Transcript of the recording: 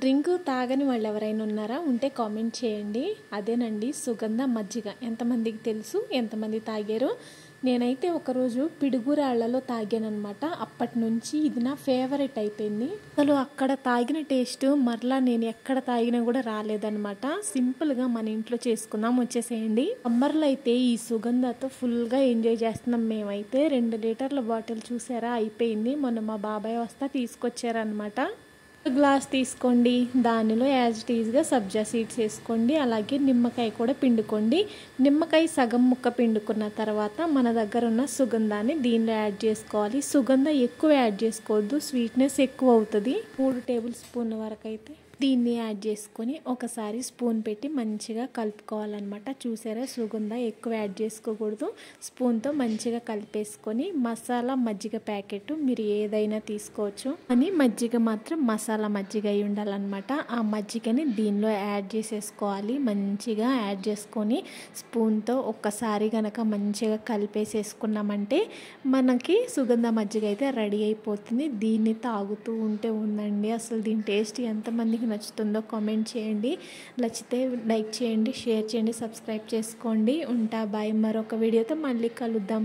Drink తాగని వాళ్ళు ఎవరైనా ఉన్నారా? ఉంటే కామెంట్ చేయండి. అదేనండి సుగంధ మజ్జిగ. ఎంతమందికి తెలుసు, ఎంతమంది తాగారు? నేనైతే ఒకరోజు పిడుగురాళ్లలో తాగానమాట. అప్పటి నుంచి ఇది నా ఫేవరెట్ అయిపోయింది. అసలు అక్కడ తాగిన టేస్ట్ మరలా నేను ఎక్కడ తాగినా కూడా రాలేదనమాట. సింపుల్గా మన ఇంట్లో చేసుకుందాం, వచ్చేసేయండి. సమ్మర్లో అయితే ఈ సుగంధతో ఫుల్గా ఎంజాయ్ చేస్తున్నాం. మేమైతే 2 లీటర్ల బాటిల్ చూసారా అయిపోయింది. మొన్న మా బాబాయ్ వస్తా తీసుకొచ్చారనమాట. గ్లాస్ తీసుకోండి, దానిలో యాజ్ ఇట్ ఈజ్గా సబ్జా సీడ్స్ వేసుకోండి. అలాగే నిమ్మకాయ కూడా పిండుకోండి. నిమ్మకాయ సగం ముక్క పిండుకున్న తర్వాత మన దగ్గర ఉన్న సుగంధాన్ని దీనిలో యాడ్ చేసుకోవాలి. సుగంధ ఎక్కువ యాడ్ చేసుకోవద్దు, స్వీట్నెస్ ఎక్కువ అవుతుంది. 3 టేబుల్ స్పూన్ల వరకు అయితే దీన్ని యాడ్ చేసుకొని ఒకసారి స్పూన్ పెట్టి మంచిగా కలుపుకోవాలన్నమాట. చూసారా, సుగంధ ఎక్కువ యాడ్ చేసుకోకూడదు. స్పూన్తో మంచిగా కలిపేసుకొని మసాలా మజ్జిగ ప్యాకెట్ మీరు ఏదైనా తీసుకోవచ్చు, అని మజ్జిగ మాత్రం మసాలా మజ్జిగ అయి ఉండాలన్నమాట. ఆ మజ్జిగని దీనిలో యాడ్ చేసేసుకోవాలి. మంచిగా యాడ్ చేసుకొని స్పూన్తో ఒక్కసారి కనుక మంచిగా కలిపేసేసుకున్నామంటే మనకి సుగంధ మజ్జిగ అయితే రెడీ అయిపోతుంది. దీన్ని తాగుతూ ఉండండి. అసలు దీని టేస్ట్ ఎంతమందికి నచ్చుతుందో కామెంట్ చేయండి. నచ్చితే లైక్ చేయండి, షేర్ చేయండి, సబ్స్క్రైబ్ చేసుకోండి. ఉంటా, బాయ్. మరొక వీడియోతో మళ్ళీ కలుద్దాం.